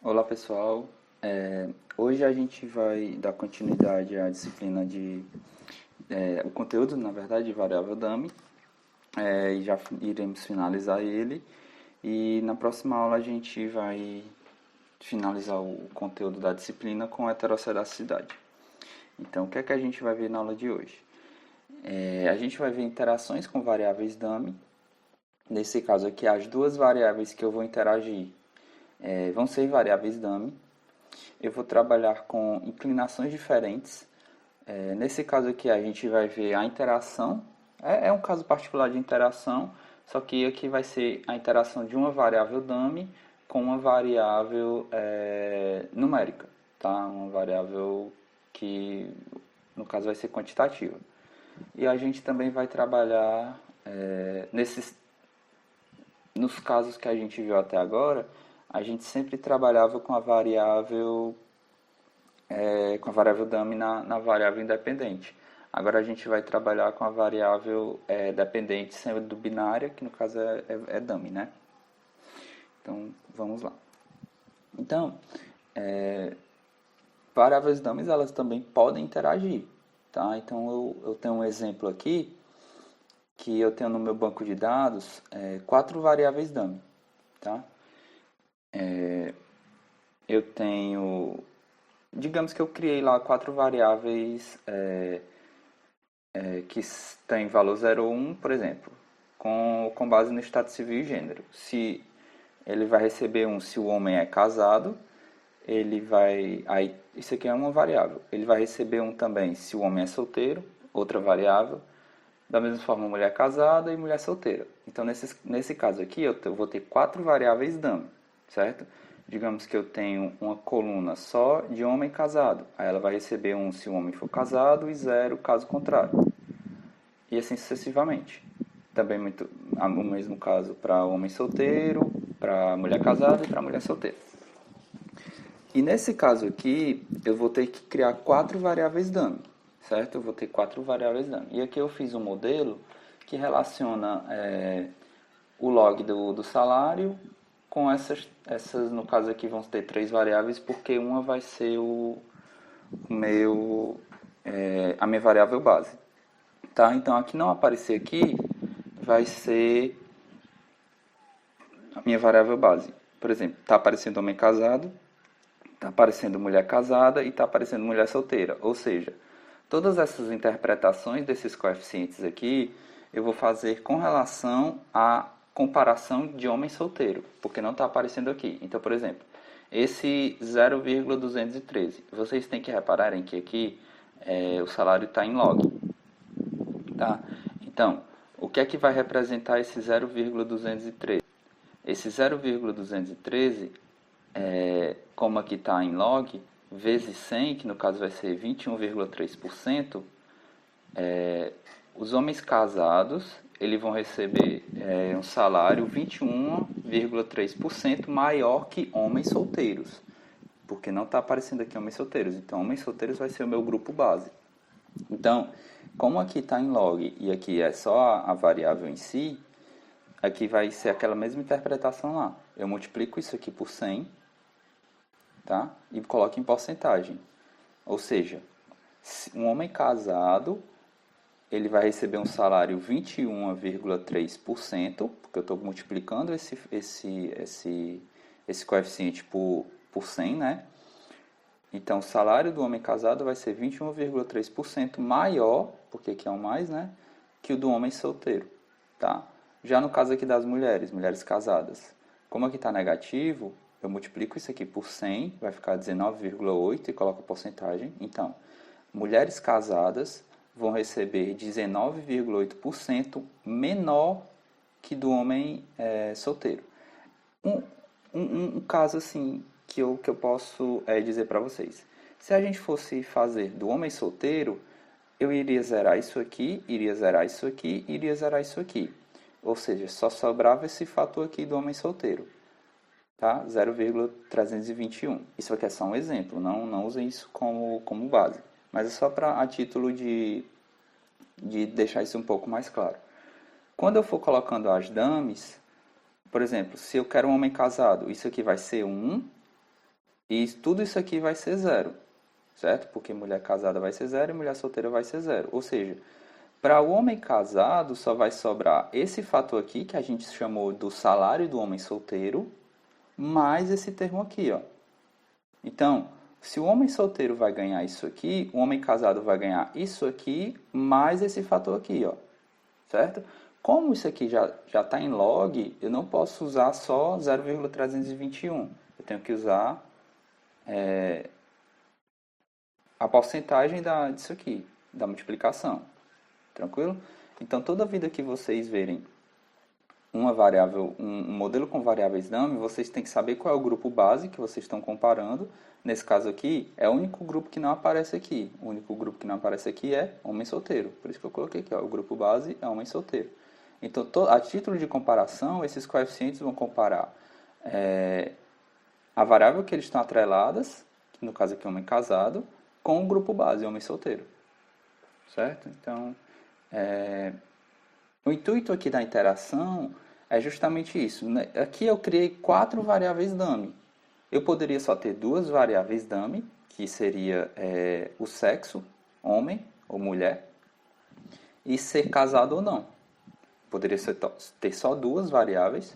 Olá pessoal, hoje a gente vai dar continuidade à disciplina o conteúdo, na verdade, de variável dummy, e já iremos finalizar ele, e na próxima aula a gente vai finalizar o conteúdo da disciplina com heterocedacidade. Então, o que é que a gente vai ver na aula de hoje? A gente vai ver interações com variáveis dummy. Nesse caso aqui, as duas variáveis que eu vou interagir vão ser variáveis dummy. Eu vou trabalhar com inclinações diferentes. Nesse caso aqui a gente vai ver a interação. É um caso particular de interação, só que aqui vai ser a interação de uma variável dummy com uma variável numérica, tá? Uma variável que no caso vai ser quantitativa. E a gente também vai trabalhar nos casos que a gente viu até agora, a gente sempre trabalhava com a variável dummy na variável independente. Agora a gente vai trabalhar com a variável dependente sendo binária, que no caso é dummy, né? Então, vamos lá. Então, variáveis dummies, elas também podem interagir, tá? Então, eu tenho um exemplo aqui, que eu tenho no meu banco de dados 4 variáveis dummy, tá? Eu tenho, digamos que eu criei lá 4 variáveis que têm valor 0 ou 1, por exemplo, com base no estado civil e gênero. Se ele vai receber um se o homem é casado, ele vai, aí isso aqui é uma variável. Ele vai receber um também se o homem é solteiro, outra variável. Da mesma forma, mulher casada e mulher solteira. Então, nesse caso aqui, eu vou ter 4 variáveis dummy, certo? Digamos que eu tenho uma coluna só de homem casado. Aí ela vai receber um se o homem for casado e 0 caso contrário. E assim sucessivamente. Também o mesmo caso para homem solteiro, para mulher casada e para mulher solteira. E nesse caso aqui, eu vou ter que criar 4 variáveis dummy, certo? Eu vou ter 4 variáveis dummy. E aqui eu fiz um modelo que relaciona o log do salário com essas, no caso aqui vão ter 3 variáveis, porque uma vai ser a minha variável base. Tá? Então, aqui não aparecer aqui, vai ser a minha variável base. Por exemplo, está aparecendo homem casado, está aparecendo mulher casada e está aparecendo mulher solteira. Ou seja, todas essas interpretações desses coeficientes aqui, eu vou fazer com relação à comparação de homem solteiro, porque não está aparecendo aqui. Então, por exemplo, esse 0,213, vocês têm que repararem que aqui o salário está em log. Tá? Então, o que é que vai representar esse 0,213? Esse 0,213, como aqui está em log, vezes 100, que no caso vai ser 21,3%, os homens casados eles vão receber um salário 21,3% maior que homens solteiros, porque não está aparecendo aqui homens solteiros. Então, homens solteiros vai ser o meu grupo base. Então, como aqui está em log e aqui é só a variável em si, aqui vai ser aquela mesma interpretação lá. Eu multiplico isso aqui por 100, tá? E coloco em porcentagem. Ou seja, um homem casado, ele vai receber um salário 21,3%, porque eu estou multiplicando esse coeficiente por 100, né? Então, o salário do homem casado vai ser 21,3% maior, porque aqui é um mais, né? Que o do homem solteiro, tá? Já no caso aqui das mulheres casadas, como aqui está negativo, eu multiplico isso aqui por 100, vai ficar 19,8 e coloco a porcentagem. Então, mulheres casadas vão receber 19,8% menor que do homem solteiro. Um caso assim que eu posso dizer para vocês. Se a gente fosse fazer do homem solteiro, eu iria zerar isso aqui, iria zerar isso aqui, iria zerar isso aqui. Ou seja, só sobrava esse fator aqui do homem solteiro. Tá? 0,321. Isso aqui é só um exemplo, não usem isso como base. Mas é só a título de deixar isso um pouco mais claro. Quando eu for colocando as dummies, por exemplo, se eu quero um homem casado, isso aqui vai ser 1, E tudo isso aqui vai ser zero, certo? Porque mulher casada vai ser zero e mulher solteira vai ser zero. Ou seja, para o homem casado só vai sobrar esse fator aqui, que a gente chamou do salário do homem solteiro, mais esse termo aqui, ó. Então, se o homem solteiro vai ganhar isso aqui, o homem casado vai ganhar isso aqui, mais esse fator aqui, ó. Certo? Como isso aqui já está em log, eu não posso usar só 0,321. Eu tenho que usar a porcentagem disso aqui, da multiplicação. Tranquilo? Então, toda vida que vocês verem uma variável, um modelo com variáveis dummy, vocês têm que saber qual é o grupo base que vocês estão comparando. Nesse caso aqui, é o único grupo que não aparece aqui. O único grupo que não aparece aqui é homem solteiro. Por isso que eu coloquei aqui, ó, o grupo base é homem solteiro. Então, a título de comparação, esses coeficientes vão comparar a variável que eles estão atreladas, no caso aqui homem casado, com o grupo base, homem solteiro. Certo? Então, o intuito aqui da interação é justamente isso. Aqui eu criei 4 variáveis dummy. Eu poderia só ter 2 variáveis dummy, que seria o sexo, homem ou mulher, e ser casado ou não. Poderia ter só 2 variáveis,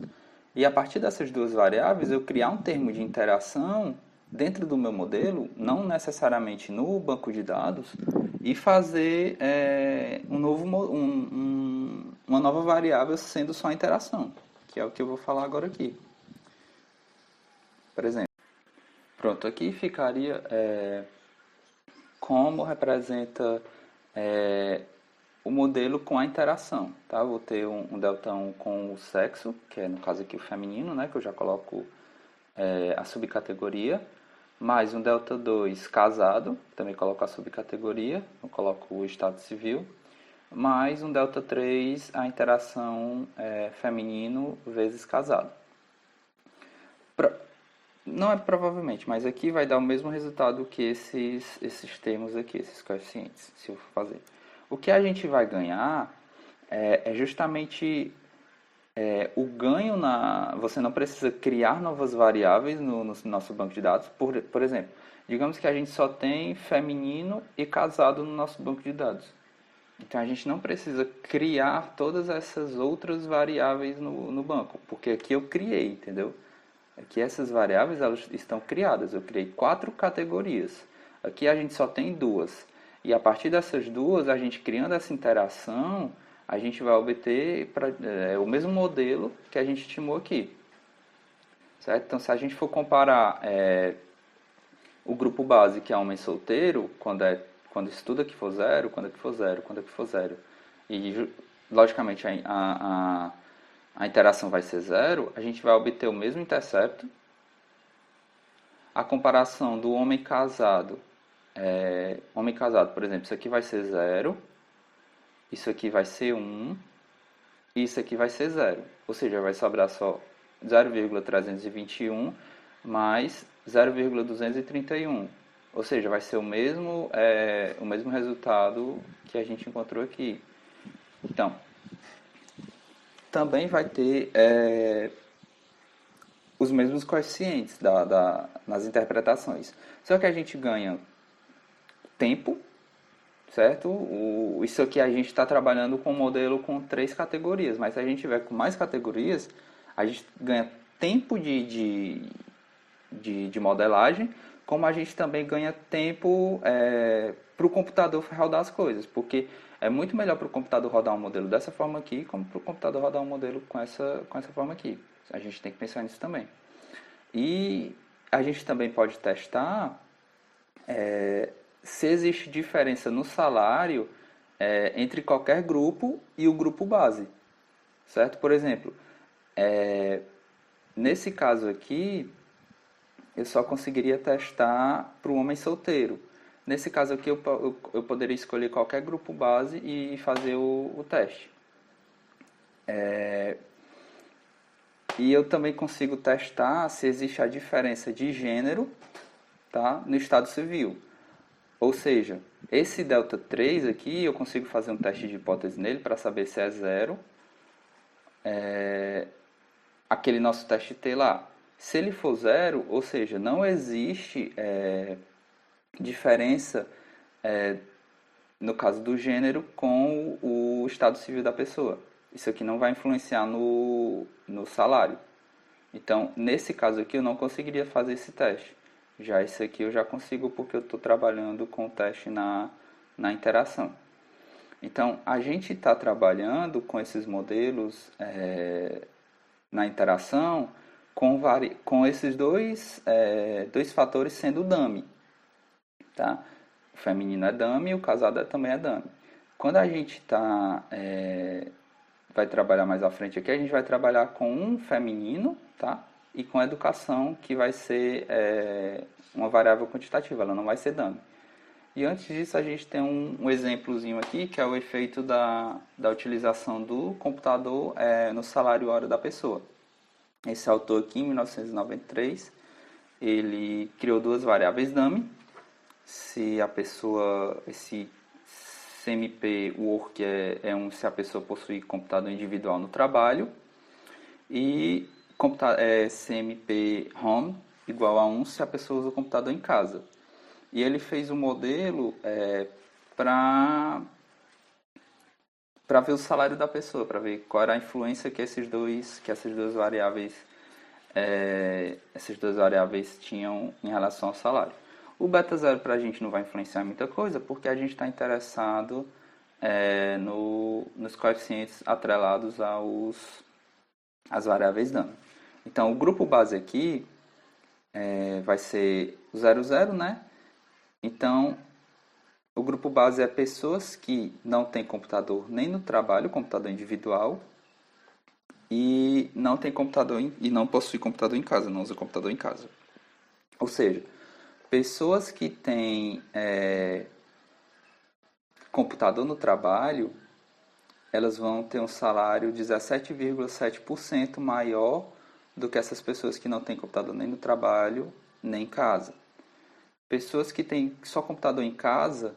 e a partir dessas 2 variáveis eu criar um termo de interação dentro do meu modelo, não necessariamente no banco de dados, e fazer uma nova variável sendo só interação, que é o que eu vou falar agora aqui. Por exemplo, pronto, aqui ficaria como representa o modelo com a interação. Tá? Eu vou ter um delta 1 com o sexo, que é no caso aqui o feminino, né, que eu já coloco a subcategoria, mais um delta 2 casado, também coloco a subcategoria, eu coloco o estado civil, mais um delta 3 a interação feminino vezes casado. Não é provavelmente, mas aqui vai dar o mesmo resultado que esses termos aqui, esses coeficientes, se eu for fazer. O que a gente vai ganhar é justamente o ganho Você não precisa criar novas variáveis no nosso banco de dados. Por exemplo, digamos que a gente só tem feminino e casado no nosso banco de dados. Então a gente não precisa criar todas essas outras variáveis no banco, porque aqui eu criei, entendeu? Aqui essas variáveis elas estão criadas. Eu criei 4 categorias. Aqui a gente só tem 2. E a partir dessas 2, a gente criando essa interação, a gente vai obter o mesmo modelo que a gente estimou aqui. Certo? Então, se a gente for comparar o grupo base, que é homem solteiro, quando isso tudo aqui for zero, quando aqui for zero, quando aqui for zero, e logicamente a interação vai ser zero, a gente vai obter o mesmo intercepto. A comparação do homem casado, por exemplo, isso aqui vai ser zero, isso aqui vai ser 1, e isso aqui vai ser zero. Ou seja, vai sobrar só 0,321 mais 0,231. Ou seja, vai ser o mesmo resultado que a gente encontrou aqui. Então, também vai ter os mesmos coeficientes nas interpretações. Só que a gente ganha tempo, certo? Isso aqui a gente está trabalhando com um modelo com 3 categorias, mas se a gente tiver com mais categorias, a gente ganha tempo de modelagem, como a gente também ganha tempo para o computador rodar as coisas, porque é muito melhor para o computador rodar um modelo dessa forma aqui, como para o computador rodar um modelo com essa forma aqui. A gente tem que pensar nisso também. E a gente também pode testar se existe diferença no salário entre qualquer grupo e o grupo base. Certo? Por exemplo, nesse caso aqui, eu só conseguiria testar para o homem solteiro. Nesse caso aqui, eu poderia escolher qualquer grupo base e fazer o teste. E eu também consigo testar se existe a diferença de gênero, tá, no estado civil. Ou seja, esse delta 3 aqui, eu consigo fazer um teste de hipótese nele para saber se é zero. Aquele nosso teste T lá. Se ele for zero, ou seja, não existe diferença no caso do gênero com o estado civil da pessoa. Isso aqui não vai influenciar no salário. Então, nesse caso aqui, eu não conseguiria fazer esse teste. Já esse aqui eu já consigo porque eu estou trabalhando com o teste na interação. Então, a gente está trabalhando com esses modelos na interação com esses dois fatores sendo dummy. Tá? O feminino é dummy e o casado também é dummy. Quando a gente vai trabalhar mais à frente aqui, a gente vai trabalhar com um feminino, tá? E com educação, que vai ser uma variável quantitativa, ela não vai ser dummy. E antes disso, a gente tem um exemplozinho aqui, que é o efeito da utilização do computador no salário hora da pessoa. Esse autor aqui, em 1993, ele criou duas variáveis dummy. Se a pessoa, esse CMP work se a pessoa possui computador individual no trabalho, e CMP home igual a 1 se a pessoa usa o computador em casa. E ele fez um modelo para ver o salário da pessoa, para ver qual era a influência que essas duas variáveis tinham em relação ao salário. O beta zero para a gente não vai influenciar muita coisa, porque a gente está interessado nos coeficientes atrelados às variáveis dummy. Então, o grupo base aqui vai ser o 00, né? Então, o grupo base é pessoas que não têm computador nem no trabalho, computador individual, e não tem computador e não possui computador em casa, não usa computador em casa. Ou seja, pessoas que têm computador no trabalho, elas vão ter um salário 17,7% maior do que essas pessoas que não têm computador nem no trabalho, nem em casa. Pessoas que têm só computador em casa,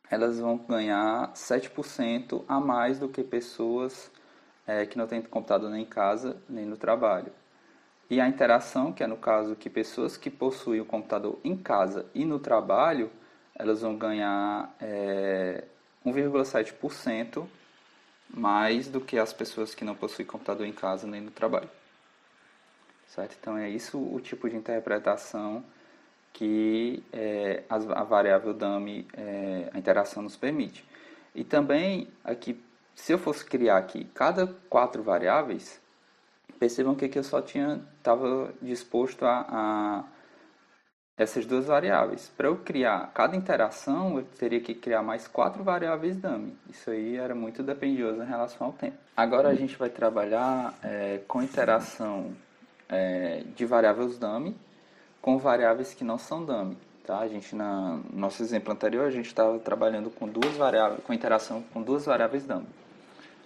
elas vão ganhar 7% a mais do que pessoas que não têm computador nem em casa, nem no trabalho. E a interação, que é no caso que pessoas que possuem o computador em casa e no trabalho, elas vão ganhar 1,7% mais do que as pessoas que não possuem computador em casa nem no trabalho. Certo? Então é isso o tipo de interpretação que a variável dummy, a interação nos permite. E também, aqui, se eu fosse criar aqui cada 4 variáveis, percebam que aqui eu só estava disposto a essas duas variáveis. Para eu criar cada interação, eu teria que criar mais 4 variáveis dummy. Isso aí era muito dependioso em relação ao tempo. Agora a gente vai trabalhar com interação de variáveis dummy com variáveis que não são dummy. Tá? A gente, no nosso exemplo anterior, a gente estava trabalhando com interação com duas variáveis dummy.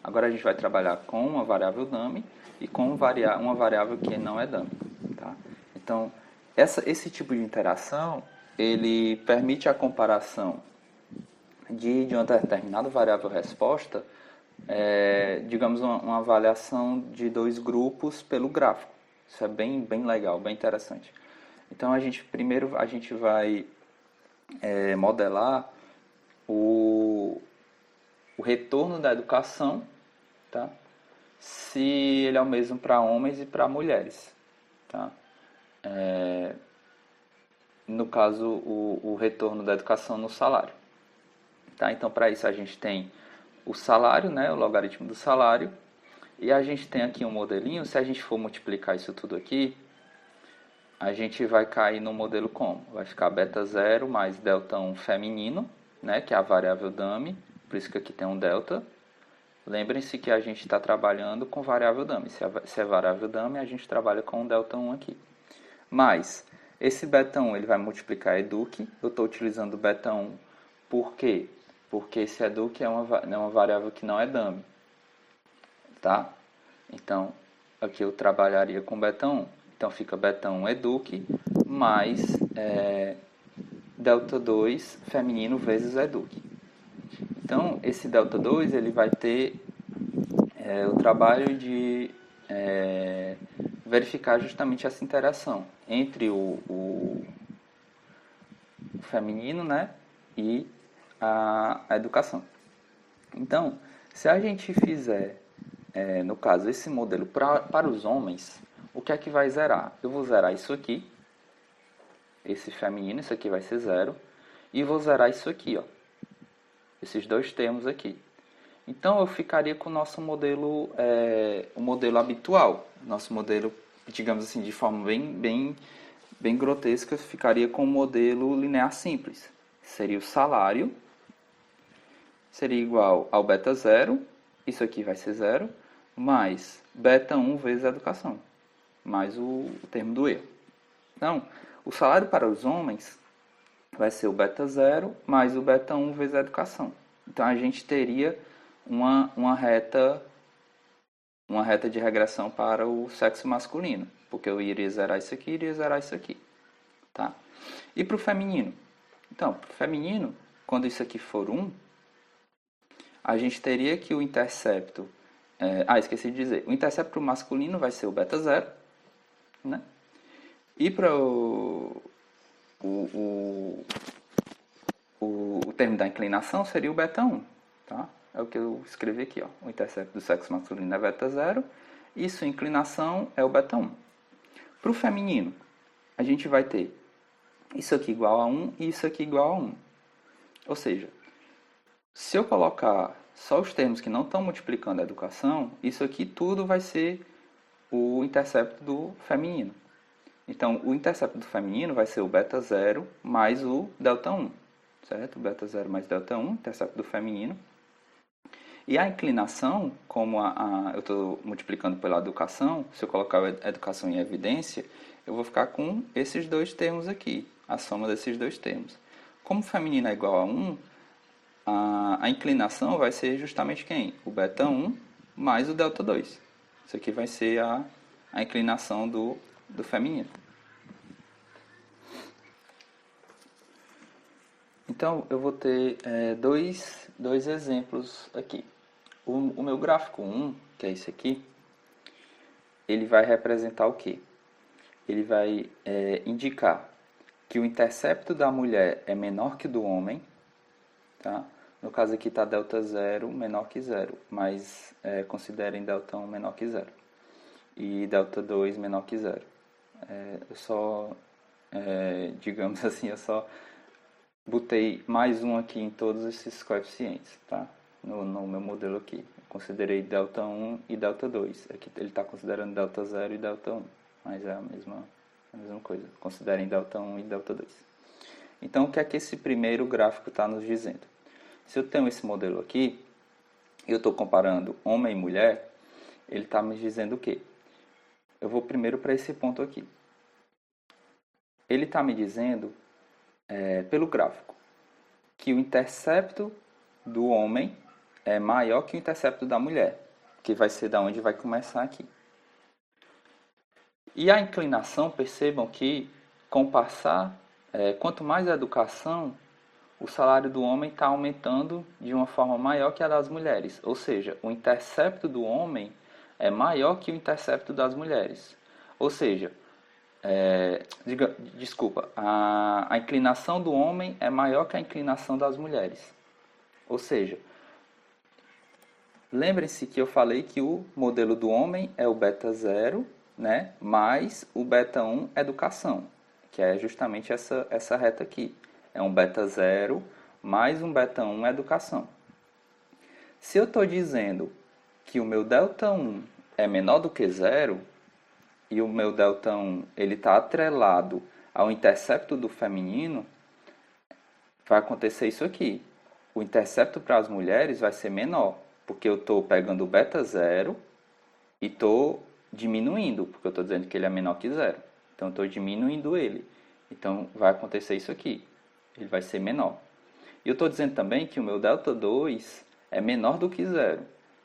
Agora a gente vai trabalhar com uma variável dummy e com uma variável que não é dummy. Tá? Então, esse tipo de interação, ele permite a comparação de uma determinada variável resposta, digamos, uma avaliação de 2 grupos pelo gráfico. Isso é bem legal, bem interessante. Então, primeiro a gente vai modelar o retorno da educação, tá? Se ele é o mesmo para homens e para mulheres. Tá? No caso, o retorno da educação no salário. Tá? Então, para isso, a gente tem o salário, né? O logaritmo do salário. E a gente tem aqui um modelinho. Se a gente for multiplicar isso tudo aqui, a gente vai cair no modelo como? Vai ficar beta 0 mais delta 1 feminino, né, que é a variável dummy, por isso que aqui tem um delta. Lembrem-se que a gente está trabalhando com variável dummy. Se é variável dummy, a gente trabalha com um delta 1 aqui. Mas, esse beta 1 ele vai multiplicar educ. Eu estou utilizando o beta 1 por quê? Porque esse educ é uma variável que não é dummy. Tá? Então, aqui eu trabalharia com beta 1. Então, fica beta 1 educ mais delta 2 feminino vezes educ. Então, esse delta 2 ele vai ter o trabalho de verificar justamente essa interação entre o feminino, né, e a educação. Então, se a gente fizer, no caso, esse modelo para os homens, o que é que vai zerar? Eu vou zerar isso aqui, esse feminino, isso aqui vai ser zero, e vou zerar isso aqui, ó, esses dois termos aqui. Então, eu ficaria com o nosso modelo, o modelo habitual, nosso modelo, digamos assim, de forma bem grotesca, ficaria com o modelo linear simples. Seria o salário, seria igual ao beta zero, isso aqui vai ser zero, mais beta 1 vezes a educação, mais o termo do erro. Então, o salário para os homens vai ser o beta zero mais o beta 1 vezes a educação. Então, a gente teria uma reta de regressão para o sexo masculino, porque eu iria zerar isso aqui e iria zerar isso aqui. Tá? E para o feminino? Então, para o feminino, quando isso aqui for 1, a gente teria que o intercepto... esqueci de dizer. O intercepto para o masculino vai ser o beta zero, né? E para o termo da inclinação seria o beta 1, tá? É o que eu escrevi aqui, ó. O intercepto do sexo masculino é beta 0 e sua inclinação é o beta 1. Para o feminino, a gente vai ter isso aqui igual a 1 e isso aqui igual a 1. Ou seja, se eu colocar só os termos que não estão multiplicando a educação, isso aqui tudo vai ser o intercepto do feminino. Então, o intercepto do feminino vai ser o beta 0 mais o delta 1, certo? Beta 0 mais delta 1, intercepto do feminino. E a inclinação, como eu estou multiplicando pela educação, se eu colocar a educação em evidência, eu vou ficar com esses dois termos aqui, a soma desses dois termos. Como o feminino é igual a 1, a inclinação vai ser justamente quem? O beta 1 mais o delta 2. Isso aqui vai ser a inclinação do feminino. Então, eu vou ter dois exemplos aqui. O meu gráfico 1, que é esse aqui, ele vai representar o quê? Ele vai indicar que o intercepto da mulher é menor que o do homem, tá? No caso aqui está delta 0 menor que 0, mas considerem delta 1 menor que 0 e delta 2 menor que 0. Eu só, digamos assim, eu só botei mais um aqui em todos esses coeficientes, tá? No meu modelo aqui. Eu considerei delta 1 e delta 2. Aqui ele está considerando delta 0 e delta 1, mas é a mesma coisa. Considerem delta 1 e delta 2. Então, o que é que esse primeiro gráfico está nos dizendo? Se eu tenho esse modelo aqui, e eu estou comparando homem e mulher, ele está me dizendo o quê? Eu vou primeiro para esse ponto aqui. Ele está me dizendo, pelo gráfico, que o intercepto do homem é maior que o intercepto da mulher, que vai ser da onde vai começar aqui. E a inclinação, percebam que, com o passar, quanto mais a educação, o salário do homem está aumentando de uma forma maior que a das mulheres. Ou seja, o intercepto do homem é maior que o intercepto das mulheres. Ou seja, a inclinação do homem é maior que a inclinação das mulheres. Ou seja, lembrem-se que eu falei que o modelo do homem é o beta 0, né, mais o beta 1 educação, que é justamente essa reta aqui. É um beta 0 mais um beta 1 educação. Se eu estou dizendo que o meu delta 1 é menor do que 0, e o meu delta 1 está atrelado ao intercepto do feminino, vai acontecer isso aqui. O intercepto para as mulheres vai ser menor, porque eu estou pegando o beta 0 e estou diminuindo, porque eu estou dizendo que ele é menor que 0. Então, eu estou diminuindo ele. Então, vai acontecer isso aqui. Ele vai ser menor. E eu estou dizendo também que o meu delta 2 é menor do que 0.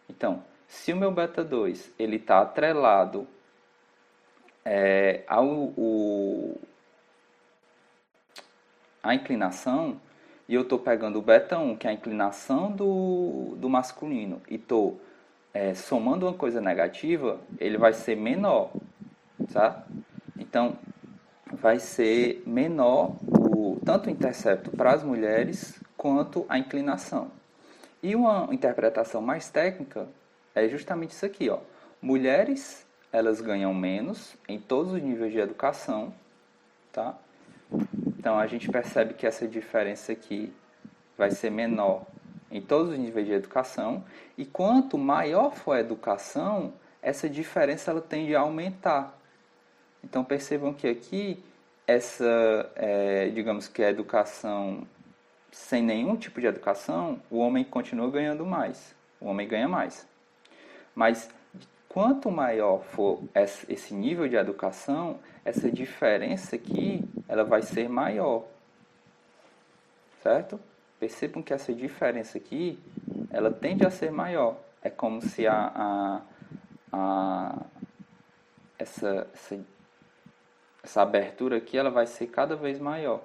Então, se o meu beta 2 está atrelado a inclinação, e eu estou pegando o beta 1, que é a inclinação do masculino, e estou somando uma coisa negativa, ele vai ser menor. tá? Então, vai ser menor tanto o intercepto para as mulheres quanto a inclinação. E uma interpretação mais técnica é justamente isso aqui, ó. Mulheres, elas ganham menos em todos os níveis de educação, tá? Então a gente percebe que essa diferença aqui vai ser menor em todos os níveis de educação, e quanto maior for a educação, essa diferença ela tende a aumentar. Então percebam que aqui digamos que a educação sem nenhum tipo de educação, o homem continua ganhando mais. O homem ganha mais. Mas quanto maior for esse nível de educação, essa diferença aqui, ela vai ser maior. Certo? Percebam que essa diferença aqui, ela tende a ser maior. É como se essa abertura aqui, ela vai ser cada vez maior.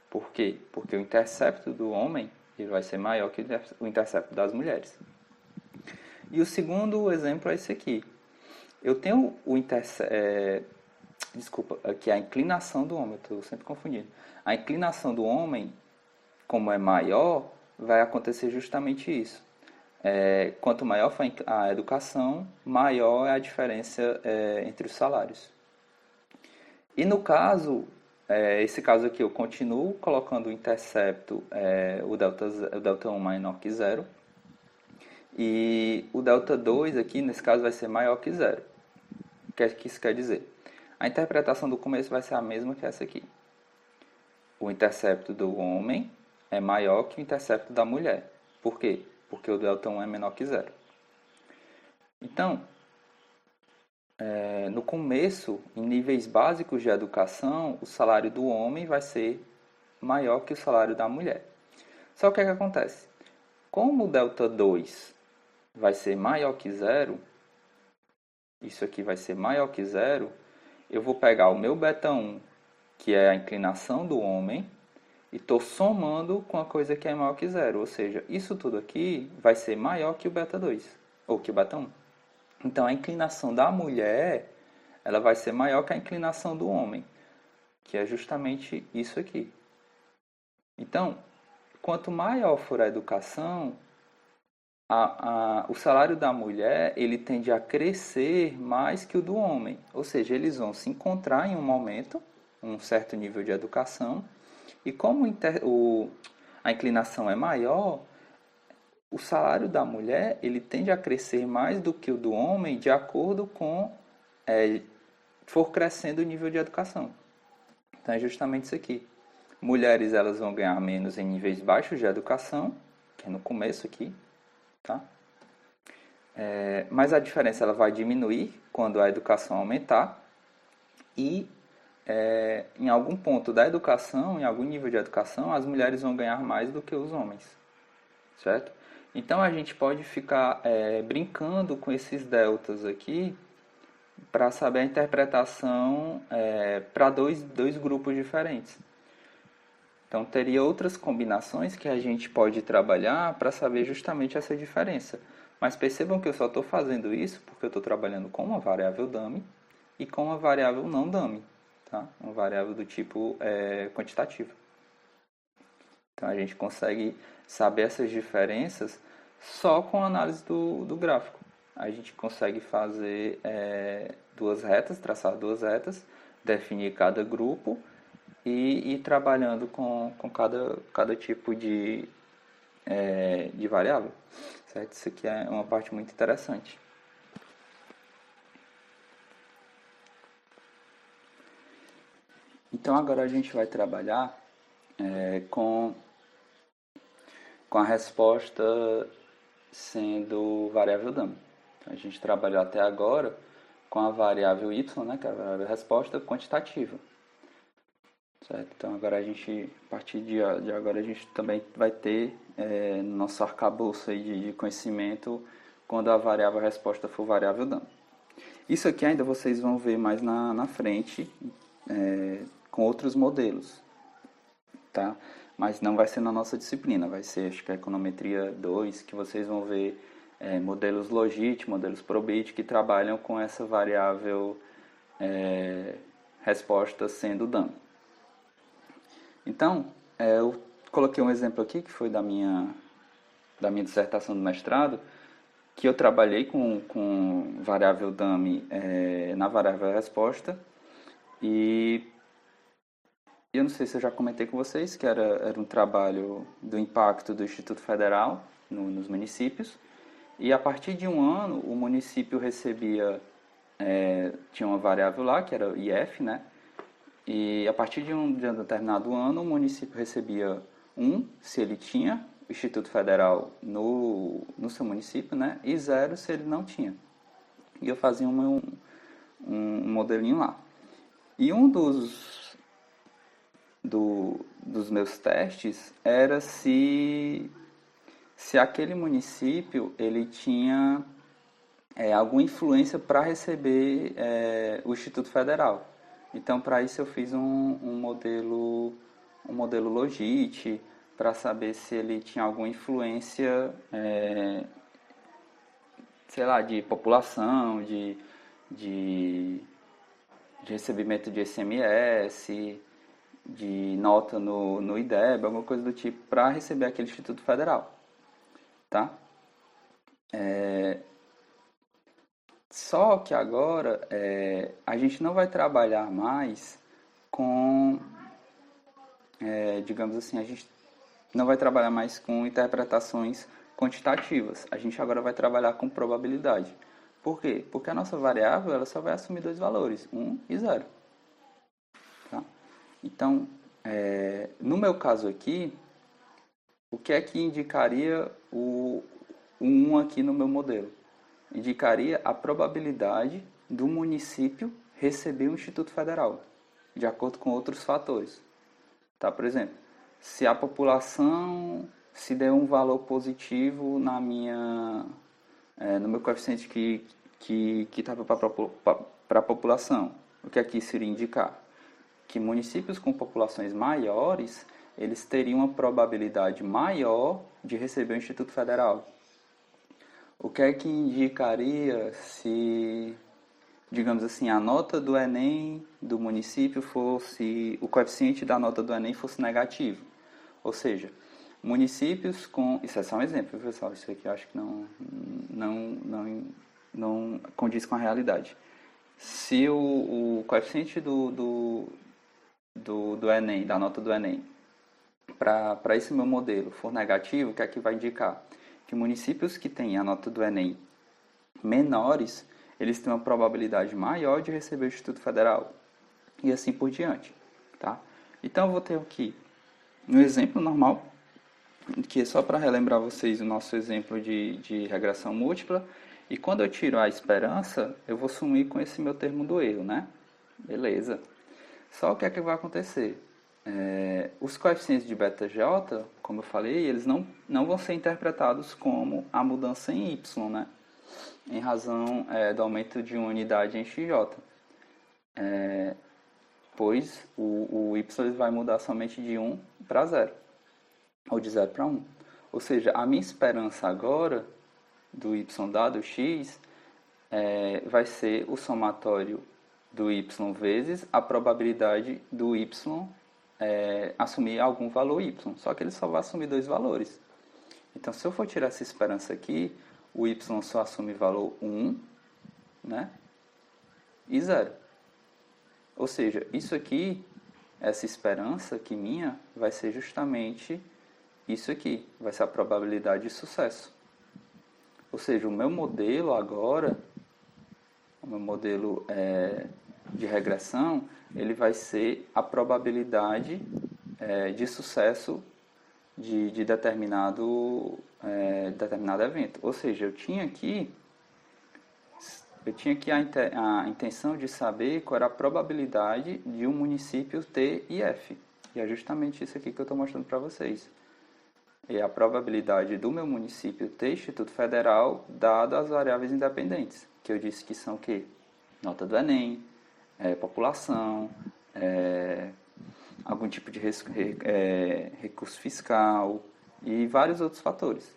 Por quê? Porque o intercepto do homem ele vai ser maior que o intercepto das mulheres. E o segundo exemplo é esse aqui. Eu tenho desculpa, aqui é a inclinação do homem, eu estou sempre confundindo. A inclinação do homem, como é maior, vai acontecer justamente isso. Quanto maior for a educação, maior é a diferença entre os salários. E no caso, esse caso aqui eu continuo colocando o intercepto, o delta 1 menor que zero. E o delta 2 aqui, nesse caso, vai ser maior que zero. O que isso quer dizer? A interpretação do começo vai ser a mesma que essa aqui. O intercepto do homem é maior que o intercepto da mulher. Por quê? Porque o delta 1 é menor que zero. Então, no começo, em níveis básicos de educação, o salário do homem vai ser maior que o salário da mulher. Só que o que acontece? Como o delta 2 vai ser maior que zero, isso aqui vai ser maior que zero, eu vou pegar o meu beta 1, que é a inclinação do homem, e estou somando com a coisa que é maior que zero. Ou seja, isso tudo aqui vai ser maior que o beta 2, ou que o beta 1. Então, a inclinação da mulher, ela vai ser maior que a inclinação do homem, que é justamente isso aqui. Então, quanto maior for a educação, o salário da mulher ele tende a crescer mais que o do homem. Ou seja, eles vão se encontrar em um momento, um certo nível de educação, e como a inclinação é maior, o salário da mulher ele tende a crescer mais do que o do homem de acordo com for crescendo o nível de educação. Então é justamente isso aqui. Mulheres elas vão ganhar menos em níveis baixos de educação, que é no começo aqui, tá? Mas a diferença ela vai diminuir quando a educação aumentar e em algum ponto da educação, em algum nível de educação, as mulheres vão ganhar mais do que os homens, certo? Então a gente pode ficar brincando com esses deltas aqui para saber a interpretação para dois grupos diferentes. Então teria outras combinações que a gente pode trabalhar para saber justamente essa diferença. Mas percebam que eu só estou fazendo isso porque eu estou trabalhando com uma variável dummy e com uma variável não dummy, tá? Uma variável do tipo quantitativo. Então a gente consegue saber essas diferenças só com a análise do gráfico. A gente consegue fazer duas retas, traçar duas retas, definir cada grupo e ir trabalhando com cada tipo de variável. Certo? Isso aqui é uma parte muito interessante. Então agora a gente vai trabalhar com a resposta sendo variável dummy. Então, a gente trabalhou até agora com a variável y, né, que é a variável resposta quantitativa. Certo? Então agora a partir de agora a gente também vai ter no nosso arcabouço aí de conhecimento quando a variável resposta for variável dummy. Isso aqui ainda vocês vão ver mais na frente com outros modelos, tá? Mas não vai ser na nossa disciplina, vai ser, acho que a econometria 2, que vocês vão ver modelos logit, modelos probit, que trabalham com essa variável resposta sendo DAM. Então, eu coloquei um exemplo aqui que foi da minha dissertação do mestrado, que eu trabalhei com variável dummy na variável resposta, e eu não sei se eu já comentei com vocês que era um trabalho do impacto do Instituto Federal nos municípios, e a partir de um ano o município recebia, tinha uma variável lá que era IF, né? E a partir de um determinado ano o município recebia se ele tinha o Instituto Federal no seu município, né? E 0 se ele não tinha. E eu fazia um modelinho lá. E um dos meus testes era se aquele município ele tinha alguma influência para receber o Instituto Federal. Então, para isso eu fiz um modelo Logit, para saber se ele tinha alguma influência, sei lá, de população, de recebimento de SMS, de nota no IDEB, alguma coisa do tipo, para receber aquele Instituto Federal, tá? Só que agora a gente não vai trabalhar mais com, digamos assim, a gente não vai trabalhar mais com interpretações quantitativas. A gente agora vai trabalhar com probabilidade. Por quê? Porque a nossa variável ela só vai assumir dois valores, 1 e 0. Tá? Então, no meu caso aqui, o que é que indicaria o 1 aqui no meu modelo? Indicaria a probabilidade do município receber o Instituto Federal, de acordo com outros fatores. Tá? Por exemplo, se a população se der um valor positivo no meu coeficiente que estava para a população, o que aqui seria indicar? Que municípios com populações maiores, eles teriam uma probabilidade maior de receber o Instituto Federal. O que é que indicaria se, digamos assim, a nota do Enem do município fosse, o coeficiente da nota do Enem fosse negativo? Ou seja, municípios com, isso é só um exemplo, pessoal, isso aqui eu acho que não condiz com a realidade. Se o coeficiente do Enem, da nota do Enem, para esse meu modelo for negativo, o que é que vai indicar? Que municípios que têm a nota do Enem menores, eles têm uma probabilidade maior de receber o Instituto Federal. E assim por diante. Tá? Então eu vou ter aqui um exemplo normal, que é só para relembrar vocês o nosso exemplo de regressão múltipla. E quando eu tiro a esperança, eu vou sumir com esse meu termo do erro, né? Beleza. Só o que é que vai acontecer? Os coeficientes de beta-j, como eu falei, eles não vão ser interpretados como a mudança em y, né? Em razão do aumento de uma unidade em xj. Pois o y vai mudar somente de 1 para 0, ou de 0 para 1. Ou seja, a minha esperança agora do y dado x vai ser o somatório do y vezes a probabilidade do y assumir algum valor y, só que ele só vai assumir dois valores. Então, se eu for tirar essa esperança aqui, o y só assume valor 1, né? E 0. Ou seja, isso aqui, essa esperança aqui minha, vai ser justamente isso aqui, vai ser a probabilidade de sucesso. Ou seja, o meu modelo agora, o meu modelo de regressão, ele vai ser a probabilidade de sucesso de determinado evento. Ou seja, eu tinha aqui a intenção de saber qual era a probabilidade de um município ter IF. E é justamente isso aqui que eu estou mostrando para vocês. É a probabilidade do meu município ter Instituto Federal, dado as variáveis independentes, que eu disse que são o quê? Nota do Enem, população, algum tipo de recurso fiscal e vários outros fatores.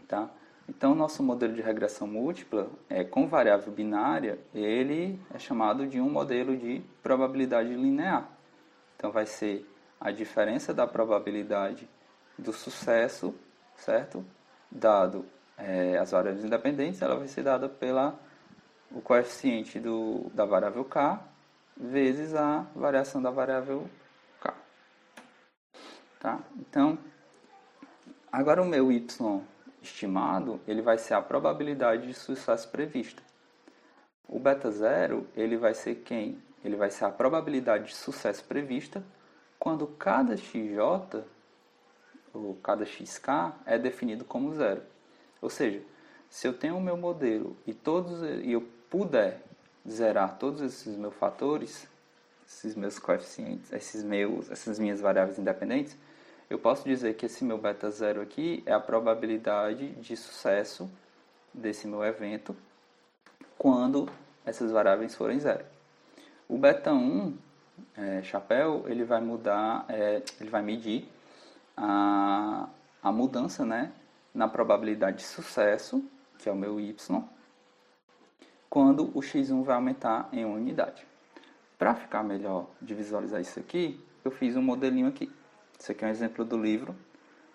Tá? Então, o nosso modelo de regressão múltipla, com variável binária, ele é chamado de um modelo de probabilidade linear. Então, vai ser a diferença da probabilidade do sucesso, certo? Dado as variáveis independentes, ela vai ser dada pela o coeficiente da variável k vezes a variação da variável k. Tá? Então, agora o meu y estimado, ele vai ser a probabilidade de sucesso prevista. O beta zero, ele vai ser quem? Ele vai ser a probabilidade de sucesso prevista quando cada xj, ou cada xk, é definido como zero. Ou seja, se eu tenho o meu modelo e eu puder zerar todos esses meus fatores, esses meus coeficientes, essas minhas variáveis independentes, eu posso dizer que esse meu beta zero aqui é a probabilidade de sucesso desse meu evento quando essas variáveis forem zero. O beta 1, chapéu, ele vai ele vai medir a mudança, né, na probabilidade de sucesso, que é o meu y, quando o x1 vai aumentar em uma unidade. Para ficar melhor de visualizar isso aqui, eu fiz um modelinho aqui. Isso aqui é um exemplo do livro,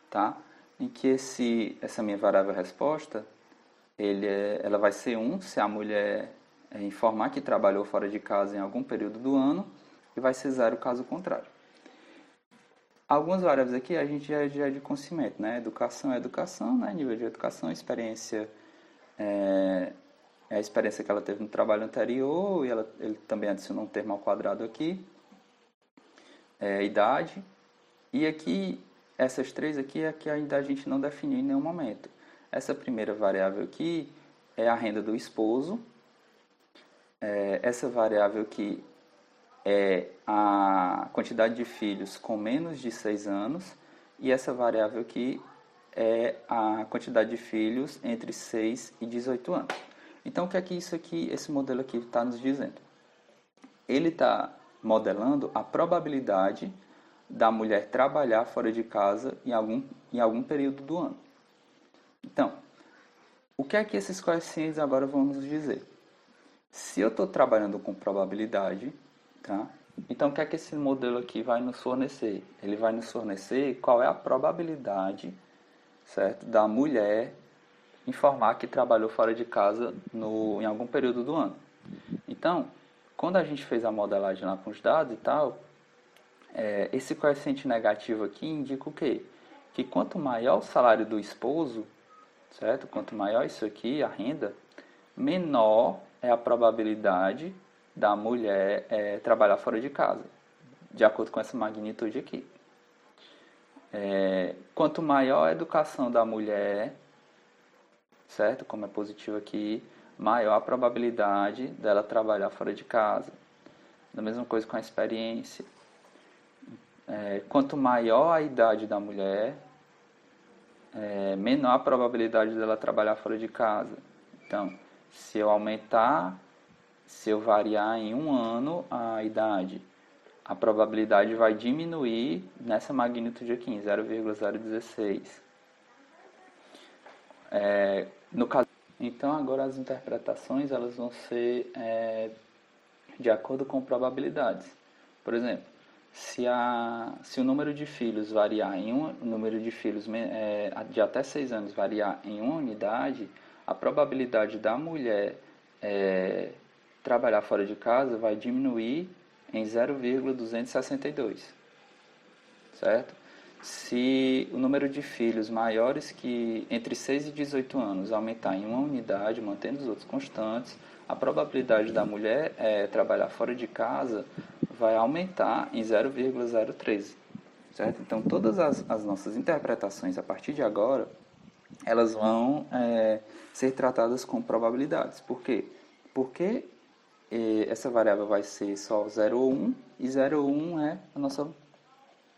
tá? Em que essa minha variável resposta, ela vai ser 1 se a mulher informar que trabalhou fora de casa em algum período do ano, e vai ser 0 caso contrário. Algumas variáveis aqui a gente já é de conhecimento, né? Educação é educação, né? Nível de educação, experiência é a experiência que ela teve no trabalho anterior, e ele também adicionou um termo ao quadrado aqui, idade. E aqui, essas três aqui é que ainda a gente não definiu em nenhum momento. Essa primeira variável aqui é a renda do esposo. Essa variável aqui é a quantidade de filhos com menos de 6 anos. E essa variável aqui é a quantidade de filhos entre 6 e 18 anos. Então, o que é que esse modelo aqui está nos dizendo? Ele está modelando a probabilidade da mulher trabalhar fora de casa em algum período do ano. Então, o que é que esses coeficientes agora vão nos dizer? Se eu estou trabalhando com probabilidade, tá? Então, o que é que esse modelo aqui vai nos fornecer? Ele vai nos fornecer qual é a probabilidade, certo, da mulher informar que trabalhou fora de casa em algum período do ano. Então, quando a gente fez a modelagem lá com os dados e tal, esse coeficiente negativo aqui indica o quê? Que quanto maior o salário do esposo, certo? Quanto maior isso aqui, a renda, menor é a probabilidade da mulher trabalhar fora de casa, de acordo com essa magnitude aqui. Quanto maior a educação da mulher, certo? Como é positivo aqui, maior a probabilidade dela trabalhar fora de casa. Da mesma coisa com a experiência. Quanto maior a idade da mulher, menor a probabilidade dela trabalhar fora de casa. Então, se eu variar em um ano a idade, a probabilidade vai diminuir nessa magnitude aqui, em 0,016. No caso, então, agora as interpretações elas vão ser de acordo com probabilidades. Por exemplo, se o número de filhos variar o número de filhos de até 6 anos variar em uma unidade, a probabilidade da mulher trabalhar fora de casa vai diminuir em 0,262, certo? Se o número de filhos maiores que entre 6 e 18 anos aumentar em uma unidade, mantendo os outros constantes, a probabilidade da mulher trabalhar fora de casa vai aumentar em 0,013, certo? Então, todas as nossas interpretações a partir de agora, elas vão ser tratadas com probabilidades. Por quê? Porque essa variável vai ser só 0 ou 1, e 0 ou 1 é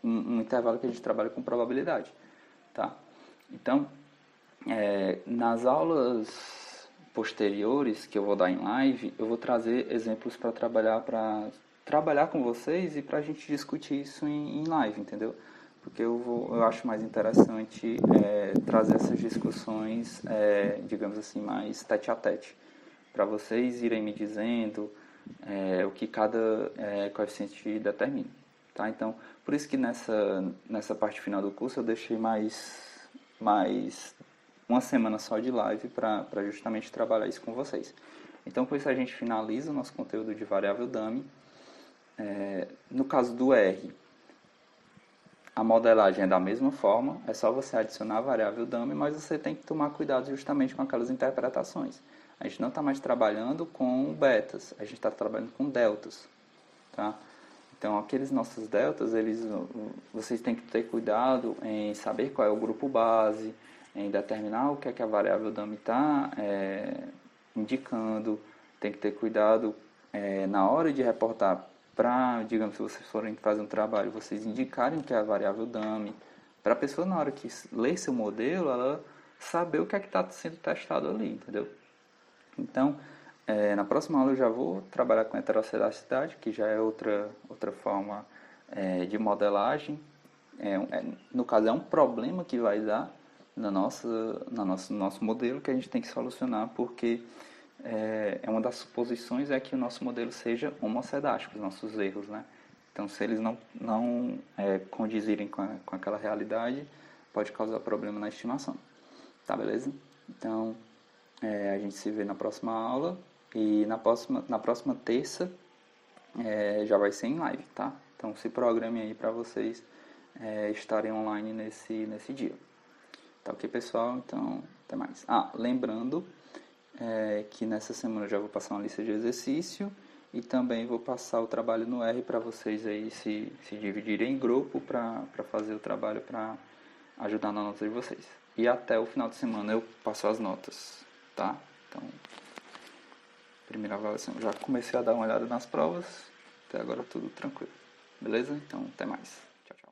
um intervalo que a gente trabalha com probabilidade, tá? Então, nas aulas posteriores que eu vou dar em live, eu vou trazer exemplos para trabalhar com vocês e para a gente discutir isso em live, entendeu? porque eu acho mais interessante trazer essas discussões, digamos assim, mais tete a tete, para vocês irem me dizendo o que cada coeficiente determina. Tá? Então, por isso que nessa parte final do curso eu deixei mais uma semana só de live para justamente trabalhar isso com vocês. Então, com isso a gente finaliza o nosso conteúdo de variável dummy. No caso do R, a modelagem é da mesma forma, é só você adicionar a variável dummy, mas você tem que tomar cuidado justamente com aquelas interpretações. A gente não está mais trabalhando com betas, a gente está trabalhando com deltas. Tá? Então, aqueles nossos deltas, vocês têm que ter cuidado em saber qual é o grupo base, em determinar o que é que a variável dummy está indicando. Tem que ter cuidado na hora de reportar para, digamos, se vocês forem fazer um trabalho, vocês indicarem o que é a variável dummy, para a pessoa, na hora que ler seu modelo, ela saber o que é que está sendo testado ali, entendeu? Então, na próxima aula eu já vou trabalhar com heterossedacidade, que já é outra forma de modelagem. No caso, é um problema que vai dar no nosso modelo que a gente tem que solucionar, porque uma das suposições é que o nosso modelo seja homocedástico, os nossos erros, né? Então, se eles não condizirem com aquela realidade, pode causar problema na estimação. Tá, beleza? Então, a gente se vê na próxima aula e na próxima terça já vai ser em live, tá? Então, se programem aí para vocês estarem online nesse dia. Tá ok, pessoal? Então, até mais. Lembrando que nessa semana eu já vou passar uma lista de exercício e também vou passar o trabalho no R para vocês aí se dividirem em grupo para fazer o trabalho para ajudar na nota de vocês. E até o final de semana eu passo as notas, tá? Então, primeira avaliação, já comecei a dar uma olhada nas provas, até agora tudo tranquilo. Beleza? Então, até mais.